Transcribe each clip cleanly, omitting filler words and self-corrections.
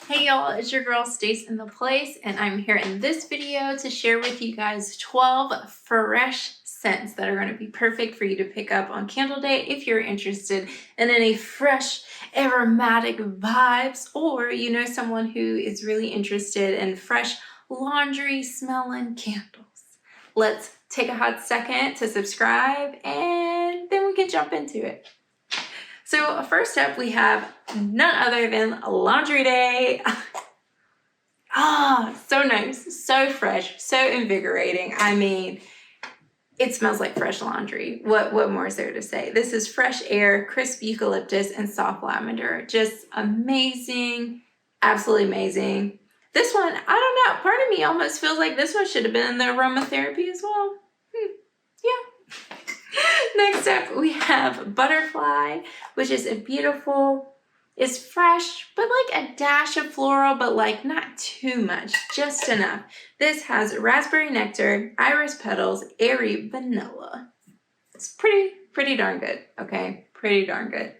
Hey y'all, it's your girl Stace in the place, and I'm here in this video to share with you guys 12 fresh scents that are going to be perfect for you to pick up on candle day if you're interested in any fresh aromatic vibes, or you know someone who is really interested in fresh laundry smelling candles. Let's take a hot second to subscribe and then we can jump into it. So first up, we have none other than Laundry Day. So nice, so fresh, so invigorating. I mean, it smells like fresh laundry. What more is there to say? This is fresh air, crisp eucalyptus, and soft lavender. Just amazing, absolutely amazing. This one, I don't know, part of me almost feels like this one should have been in the aromatherapy as well. Yeah. Next up, we have Butterfly, which is it's fresh, but like a dash of floral, but like not too much, just enough. This has raspberry nectar, iris petals, airy vanilla. It's pretty darn good, okay? Pretty darn good.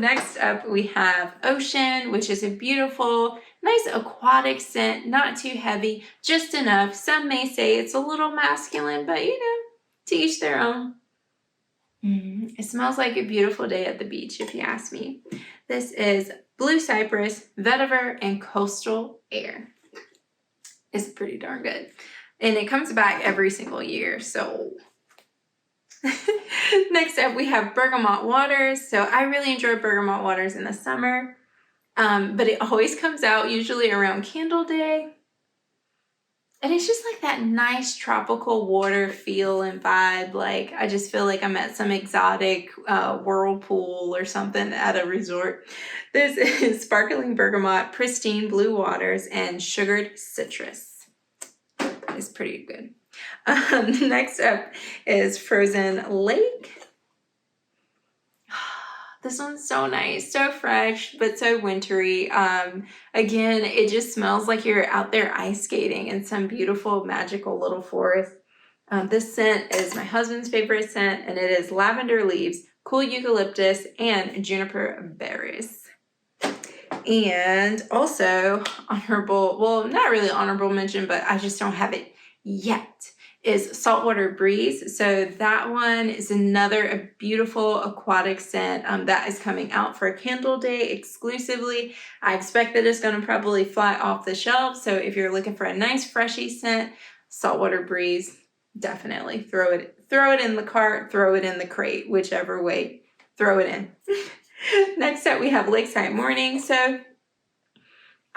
Next up, we have Ocean, which is a beautiful, nice aquatic scent, not too heavy, just enough. Some may say it's a little masculine, but you know, to each their own. It smells like a beautiful day at the beach, if you ask me. This is Blue Cypress, Vetiver, and Coastal Air. It's pretty darn good. And it comes back every single year, so. Next up, we have Bergamot Waters. So I really enjoy Bergamot Waters in the summer, but it always comes out usually around Candle Day. And it's just like that nice tropical water feel and vibe. Like, I just feel like I'm at some exotic whirlpool or something at a resort. This is Sparkling Bergamot, Pristine Blue Waters, and Sugared Citrus. It's pretty good. Next up is Frozen Lake. This one's so nice, so fresh, but so wintry. Again, it just smells like you're out there ice skating in some beautiful, magical little forest. This scent is my husband's favorite scent, and it is lavender leaves, cool eucalyptus, and juniper berries. And also honorable, well, not really honorable mention, but I just don't have it yet, is Saltwater Breeze. So that one is another beautiful aquatic scent that is coming out for Candle Day exclusively. I expect that it's going to probably fly off the shelf. So if you're looking for a nice freshy scent, Saltwater Breeze, definitely throw it in the cart, throw it in the crate, whichever way, throw it in. Next up, we have Lakeside Morning. So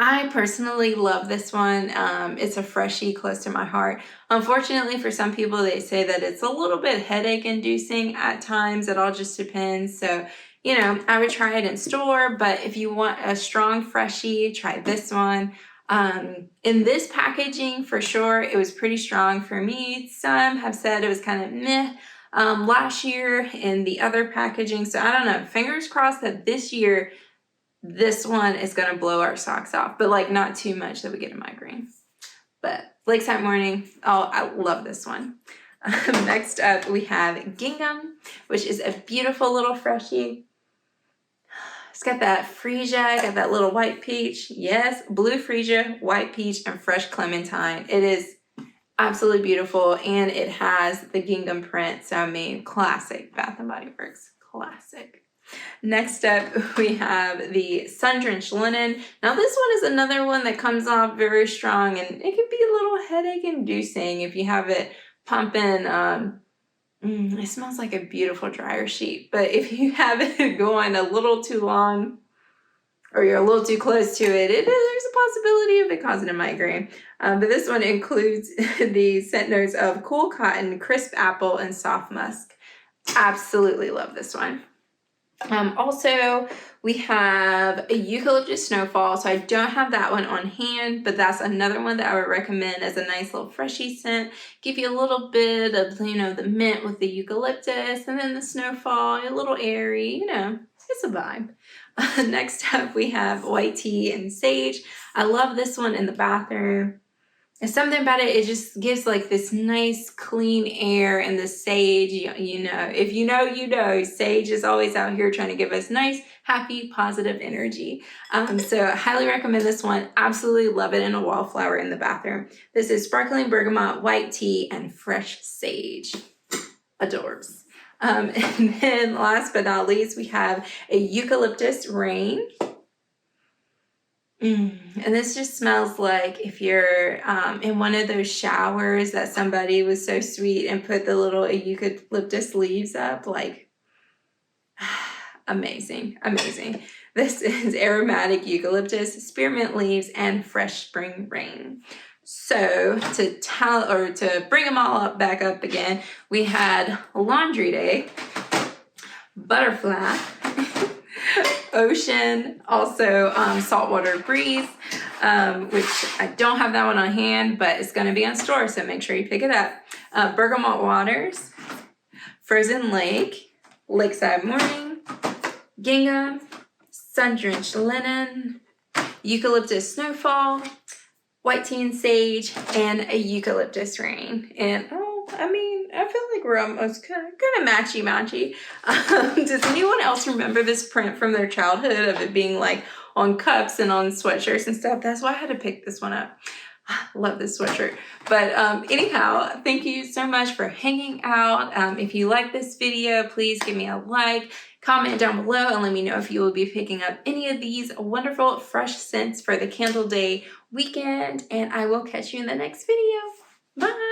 I personally love this one. It's a freshie close to my heart. Unfortunately, for some people, they say that it's a little bit headache inducing at times. It all just depends. So, you know, I would try it in store, but if you want a strong freshie, try this one. In this packaging, for sure, it was pretty strong for me. Some have said it was kind of meh last year in the other packaging. So I don't know, fingers crossed that this year, this one is going to blow our socks off, but like not too much that we get a migraine. But Lakeside Morning, oh, I love this one. Next up, we have Gingham, which is a beautiful little freshie. It's got that freesia, got that little white peach. Yes, blue freesia, white peach, and fresh clementine. It is absolutely beautiful, and it has the gingham print. So, I mean, classic Bath & Body Works, classic. Next up, we have the Sun Drenched Linen. Now, this one is another one that comes off very strong, and it can be a little headache-inducing if you have it pumping. It smells like a beautiful dryer sheet, but if you have it going a little too long or you're a little too close to it, there's a possibility of it causing a migraine. But this one includes the scent notes of cool cotton, crisp apple, and soft musk. Absolutely love this one. Also, we have a Eucalyptus Snowfall. So I don't have that one on hand, but that's another one that I would recommend as a nice little freshy scent. Give you a little bit of, you know, the mint with the eucalyptus, and then the snowfall, a little airy, you know, it's a vibe. Next up, we have White Tea and Sage. I love this one in the bathroom. It's something about it, it just gives like this nice clean air, and the sage, you know, if you know, you know, sage is always out here trying to give us nice, happy, positive energy. So I highly recommend this one. Absolutely love it in a wallflower in the bathroom. This is sparkling bergamot, white tea, and fresh sage. Adorbs. And then last but not least, we have a eucalyptus rain. And this just smells like if you're in one of those showers that somebody was so sweet and put the little eucalyptus leaves up, like amazing, amazing. This is aromatic eucalyptus, spearmint leaves, and fresh spring rain. So to bring them all up back up again, we had laundry day, butterfly, ocean, also saltwater breeze, which I don't have that one on hand, but it's going to be on store, so make sure you pick it up. Bergamot waters, frozen lake, lakeside morning, gingham, sun-drenched linen, eucalyptus snowfall, white tea and sage, and a eucalyptus rain. And I feel like we're almost kind of matchy-matchy. Does anyone else remember this print from their childhood of it being like on cups and on sweatshirts and stuff? That's why I had to pick this one up. Love this sweatshirt. But anyhow, thank you so much for hanging out. If you like this video, please give me a like, comment down below, and let me know if you will be picking up any of these wonderful fresh scents for the Candle Day weekend. And I will catch you in the next video. Bye.